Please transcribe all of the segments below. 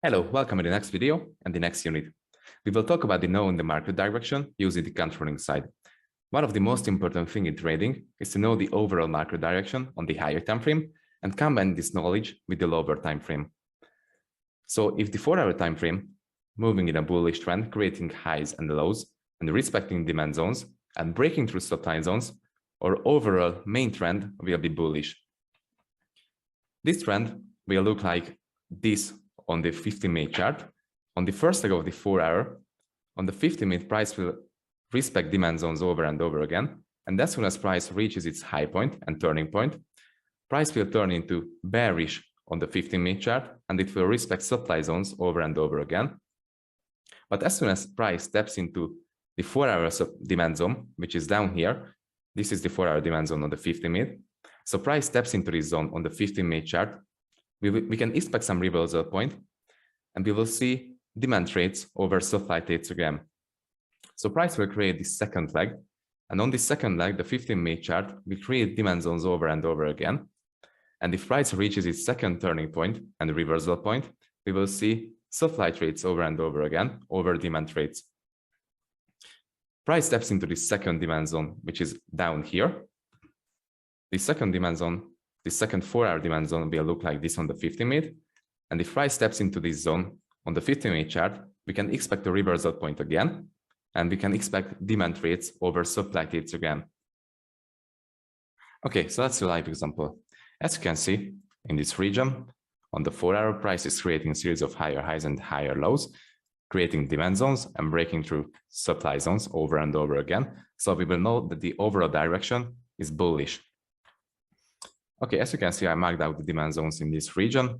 Hello, welcome to the next video and the next unit. We will talk about the knowing the market direction using the controlling side. One of the most important things in trading is to know the overall market direction on the higher time frame and combine this knowledge with the lower time frame. So if the 4-hour time frame moving in a bullish trend, creating highs and lows and respecting demand zones and breaking through supply zones, our overall main trend will be bullish. This trend will look like this on the 50-minute chart. On the first leg of the 4-hour, on the 50-minute price will respect demand zones over and over again. And as soon as price reaches its high point and turning point, price will turn into bearish on the 15-minute chart, and it will respect supply zones over and over again. But as soon as price steps into the 4-hour demand zone, which is down here, this is the 4-hour demand zone on the 50-minute. So price steps into this zone on the 15-minute chart. We can expect some reversal point, and we will see demand trades over supply trades again. So price will create this second leg, and on this second leg, the 15-minute chart will create demand zones over and over again. And if price reaches its second turning point and reversal point, we will see supply trades over and over again over demand trades. Price steps into the second demand zone, which is down here. The second demand zone, the second 4-hour demand zone will look like this on the 50-minute. And if price steps into this zone on the 50-minute chart, we can expect a reversal point again, and we can expect demand trades over supply trades again. Okay, so that's a live example. As you can see, in this region, on the 4-hour, price is creating a series of higher highs and higher lows, creating demand zones and breaking through supply zones over and over again. So we will know that the overall direction is bullish. Okay, as you can see, I marked out the demand zones in this region.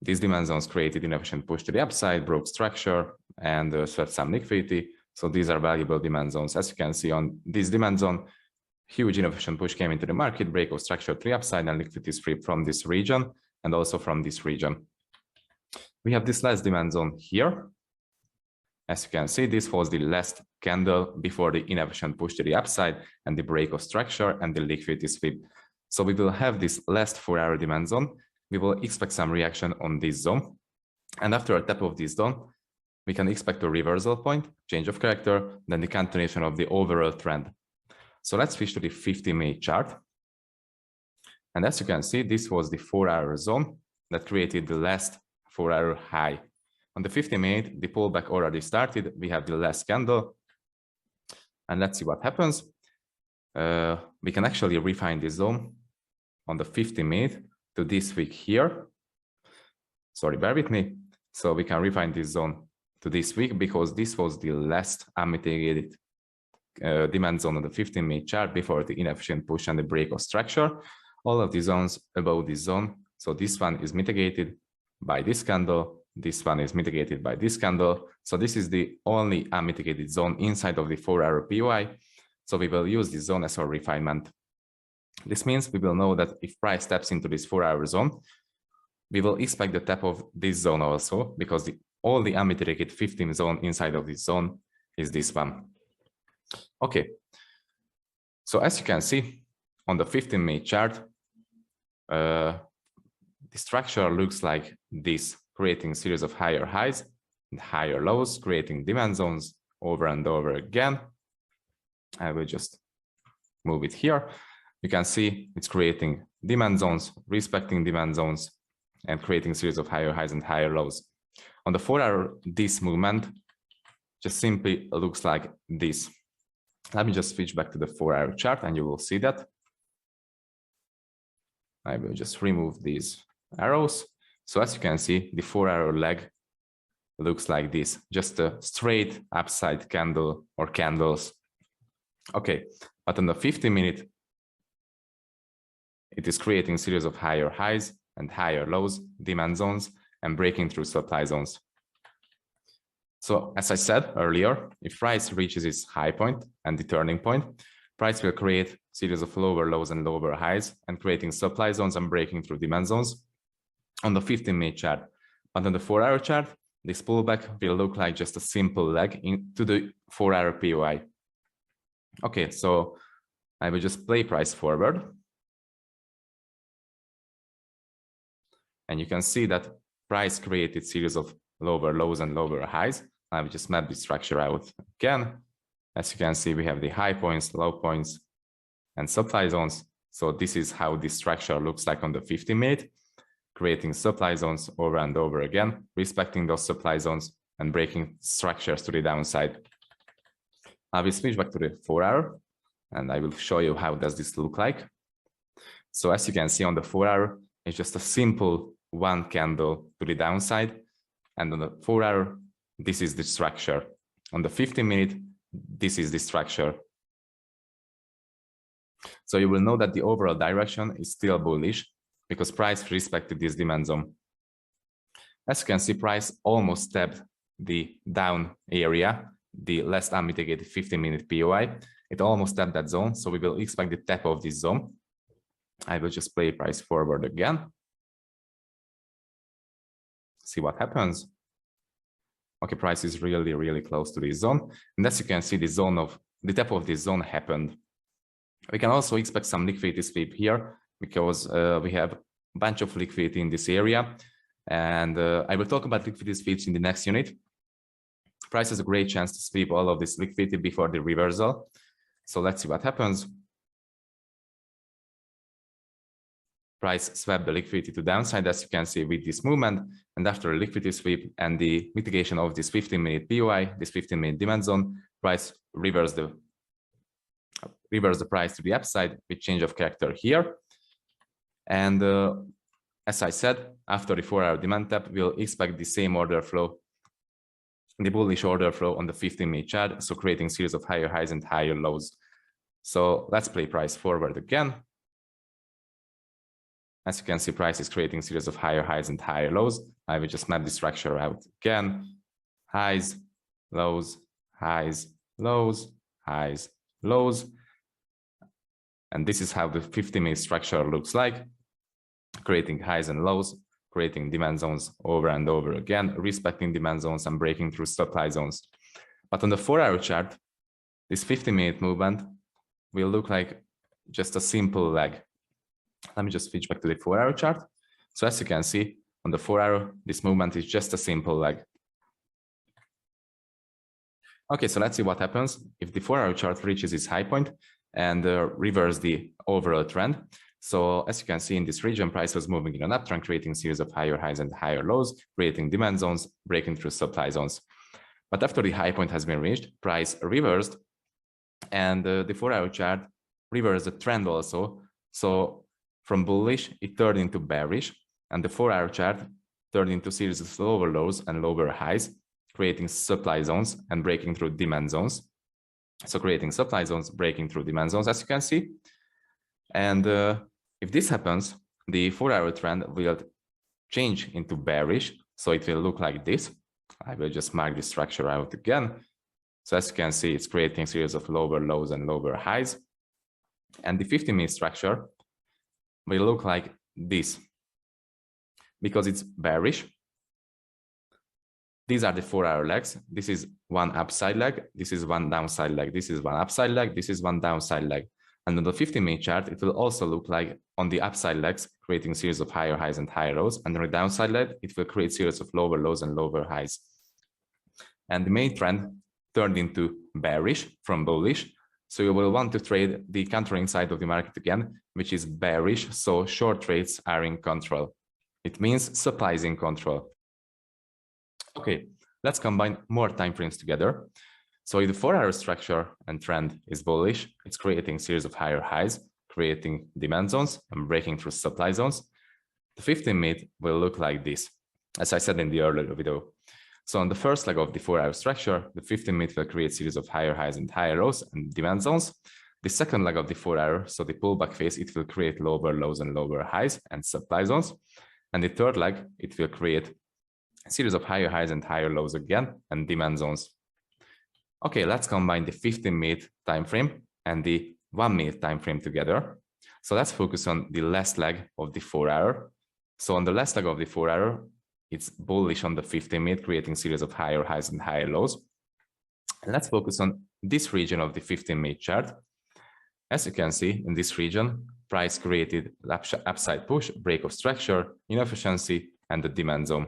These demand zones created inefficient push to the upside, broke structure, and swept some liquidity. So these are valuable demand zones. As you can see on this demand zone, huge inefficient push came into the market, break of structure to the upside, and liquidity is free from this region and also from this region. We have this last demand zone here. As you can see, this was the last candle before the inefficient push to the upside and the break of structure and the liquidity sweep. So we will have this last 4-hour demand zone. We will expect some reaction on this zone. And after a tap of this zone, we can expect a reversal point, change of character, then the continuation of the overall trend. So let's switch to the 50-minute chart. And as you can see, this was the 4-hour zone that created the last 4-hour high. On the 50-minute, the pullback already started. We have the last candle. And let's see what happens. We can actually refine this zone on the 50-minute to this week here. Sorry, bear with me. So we can refine this zone to this week because this was the last unmitigated demand zone on the 15-minute chart before the inefficient push and the break of structure. All of the zones above this zone. So this one is mitigated by this candle. This one is mitigated by this candle. So this is the only unmitigated zone inside of the 4-hour POI. So we will use this zone as our refinement. This means we will know that if price steps into this 4-hour zone, we will expect the tap of this zone also, because all the unmitigated 15 zone inside of this zone is this one. Okay, so as you can see on the 15-minute chart, the structure looks like this, creating a series of higher highs and higher lows, creating demand zones over and over again. I will just move it here. You can see it's creating demand zones, respecting demand zones, and creating a series of higher highs and higher lows. On the 4-hour, this movement just simply looks like this. Let me just switch back to the 4-hour chart and you will see that. I will just remove these arrows. So as you can see, the 4-hour leg looks like this, just a straight upside candle or candles. Okay, but on the 50-minute, it is creating a series of higher highs and higher lows, demand zones, and breaking through supply zones. So as I said earlier, if price reaches its high point and the turning point, price will create a series of lower lows and lower highs and creating supply zones and breaking through demand zones on the 15-minute chart. But on the 4-hour chart, this pullback will look like just a simple leg into the 4-hour POI. Okay, so I will just play price forward. And you can see that price created series of lower lows and lower highs. I will just map the structure out again. As you can see, we have the high points, low points, and supply zones. So this is how this structure looks like on the 50-minute, creating supply zones over and over again, respecting those supply zones and breaking structures to the downside. I will switch back to the 4-hour, and I will show you how does this look like. So as you can see on the 4-hour, it's just a simple one candle to the downside. And on the 4-hour, this is the structure. On the 50-minute, this is the structure. So you will know that the overall direction is still bullish because price respected this demand zone. As you can see, price almost tapped the down area, the less unmitigated 50-minute POI. It almost tapped that zone, so we will expect the tap of this zone. I will just play price forward again. See what happens. Okay, price is really, really close to this zone. And as you can see, the tap of this zone happened. We can also expect some liquidity sweep here because we have a bunch of liquidity in this area. And I will talk about liquidity sweeps in the next unit. Price has a great chance to sweep all of this liquidity before the reversal. So let's see what happens. Price swept the liquidity to downside, as you can see with this movement. And after a liquidity sweep and the mitigation of this 15-minute POI, this 15-minute demand zone, price reversed the price to the upside with change of character here. And as I said, after the 4-hour demand tap, we'll expect the same order flow, the bullish order flow on the 15-minute chart, so creating series of higher highs and higher lows. So let's play price forward again. As you can see, price is creating series of higher highs and higher lows. I will just map the structure out again. Highs, lows, highs, lows, highs, lows. And this is how the 50-minute structure looks like, creating highs and lows, creating demand zones over and over again, respecting demand zones and breaking through supply zones. But on the 4-hour chart, this 50-minute movement will look like just a simple leg. Let me just switch back to the 4-hour chart. So as you can see, on the 4-hour, this movement is just a simple leg. Okay, so let's see what happens if the 4-hour chart reaches its high point and reverse the overall trend. So as you can see in this region, price was moving in an uptrend, creating series of higher highs and higher lows, creating demand zones, breaking through supply zones. But after the high point has been reached, price reversed, and the 4-hour chart reversed the trend also. So from bullish, it turned into bearish, and the 4-hour chart turned into series of lower lows and lower highs, creating supply zones and breaking through demand zones. So creating supply zones, breaking through demand zones, as you can see. And if this happens, the 4-hour trend will change into bearish. So it will look like this. I will just mark the structure out again. So as you can see, it's creating a series of lower lows and lower highs. And the 50-minute structure will look like this. Because it's bearish, these are the 4-hour legs. This is one upside leg. This is one downside leg. This is one upside leg. This is one downside leg. And on the 50-minute chart, it will also look like on the upside legs, creating series of higher highs and higher lows. And on the downside leg, it will create series of lower lows and lower highs. And the main trend turned into bearish from bullish. So you will want to trade the countering side of the market again, which is bearish. So short trades are in control. It means supply is in control. Okay, let's combine more time frames together. So if the 4-hour structure and trend is bullish, it's creating series of higher highs, creating demand zones and breaking through supply zones. The 15-minute will look like this, as I said in the earlier video. So on the first leg of the 4-hour structure, the 15-minute will create series of higher highs and higher lows and demand zones. The second leg of the 4-hour, so the pullback phase, it will create lower lows and lower highs and supply zones. And the third leg, it will create a series of higher highs and higher lows again and demand zones. Okay, let's combine the 15-minute time frame and the 1-minute time frame together. So let's focus on the last leg of the 4-hour. So on the last leg of the 4-hour, it's bullish on the 15-minute, creating series of higher highs and higher lows. And let's focus on this region of the 15-minute chart. As you can see in this region, price created upside push, break of structure, inefficiency, and the demand zone.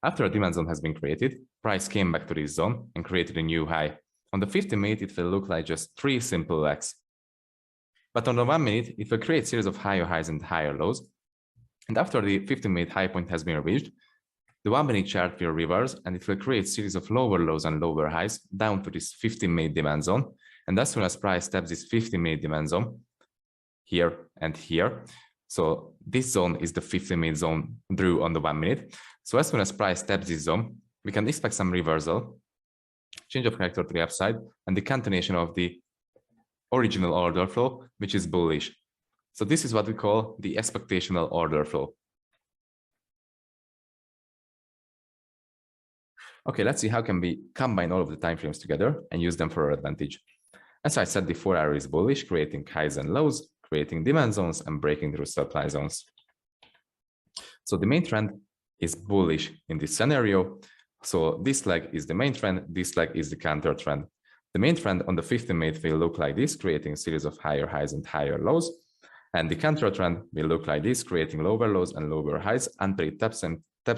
After a demand zone has been created, price came back to this zone and created a new high. On the 50-minute, it will look like just 3 simple legs. But on the 1 minute, it will create a series of higher highs and higher lows. And after the 50-minute high point has been reached, the 1 minute chart will reverse and it will create a series of lower lows and lower highs down to this 50-minute demand zone. And as soon as price taps this 50-minute demand zone, here and here, so this zone is the 50-minute zone drew on the 1 minute. So as soon as price taps this zone, we can expect some reversal, change of character to the upside, and the continuation of the original order flow, which is bullish. So this is what we call the expectational order flow. Okay, let's see how can we combine all of the time frames together and use them for our advantage. As I said, the 4 hour is bullish, creating highs and lows, creating demand zones, and breaking through supply zones. So the main trend is bullish in this scenario. So this leg is the main trend, this leg is the counter trend. The main trend on the 50-minute will look like this, creating a series of higher highs and higher lows. And the counter trend will look like this, creating lower lows and lower highs until it taps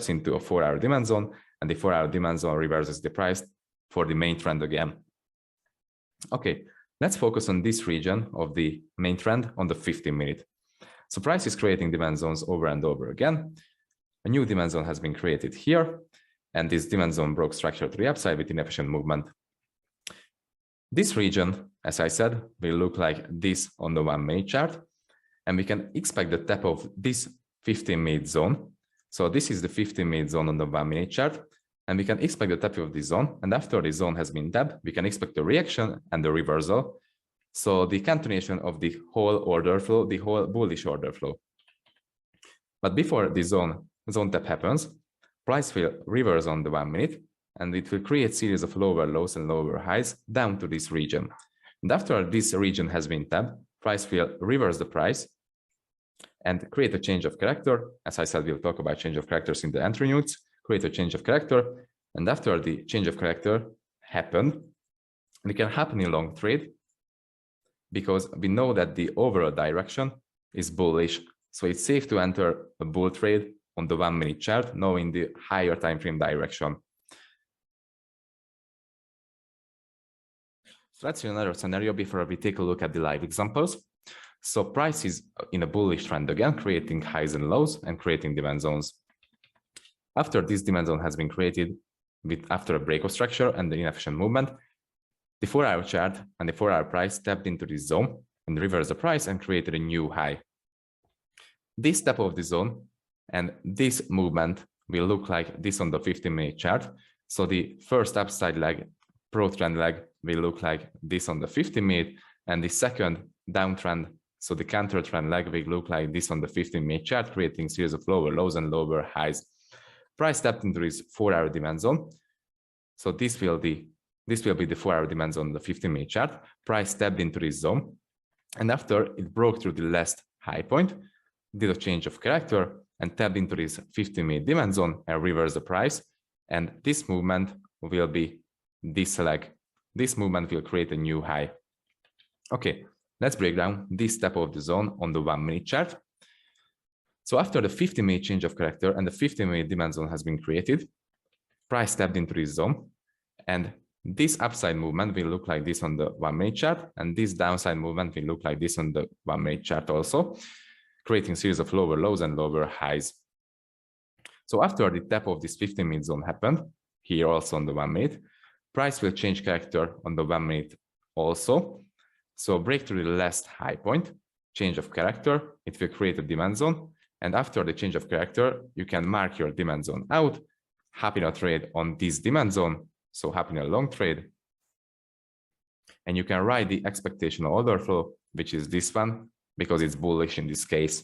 into a 4 hour demand zone, and the 4 hour demand zone reverses the price for the main trend again. Okay, let's focus on this region of the main trend on the 50-minute. So price is creating demand zones over and over again. A new demand zone has been created here, and this demand zone broke structure to the upside with inefficient movement. This region, as I said, will look like this on the 1 minute chart, and we can expect the tap of this 50-minute zone. So this is the 50-minute zone on the 1 minute chart, and we can expect the tap of this zone. And after the zone has been tapped, we can expect the reaction and the reversal. So the continuation of the whole order flow, the whole bullish order flow. But before the zone tap happens, price will reverse on the 1 minute, and it will create a series of lower lows and lower highs down to this region. And after this region has been tapped, price will reverse the price and create a change of character. As I said, we'll talk about change of characters in the entry notes, create a change of character. And after the change of character happened, it can happen in long trade because we know that the overall direction is bullish. So it's safe to enter a bull trade on the 1 minute chart, knowing the higher time frame direction. So let's see another scenario before we take a look at the live examples. So price is in a bullish trend again, creating highs and lows and creating demand zones. After this demand zone has been created after a break of structure and the inefficient movement, the 4 hour chart and the 4 hour price tapped into this zone and reversed the price and created a new high. This tap of the zone and this movement will look like this on the 50-minute chart. So the first upside leg, pro trend leg, will look like this on the 50-minute, and the second downtrend, so the counter trend leg, will look like this on the 50-minute chart, creating a series of lower lows and lower highs. Price tapped into this 4 hour demand zone. So this will be the 4 hour demand zone on the 50-minute chart. Price tapped into this zone, and after it broke through the last high point, did a change of character and tapped into this 50-minute demand zone and reversed the price. And this movement will be this leg. This movement will create a new high. Okay, let's break down this tap of the zone on the 1 minute chart. So after the 50-minute change of character and the 50-minute demand zone has been created, price tapped into this zone, and this upside movement will look like this on the 1 minute chart, and this downside movement will look like this on the 1 minute chart also, creating a series of lower lows and lower highs. So after the tap of this 50-minute zone happened, here also on the 1 minute, price will change character on the 1 minute also. So break through the last high point, change of character, it will create a demand zone. And after the change of character, you can mark your demand zone out, hop in a trade on this demand zone, so hop in a long trade. And you can write the expectational order flow, which is this one, because it's bullish in this case.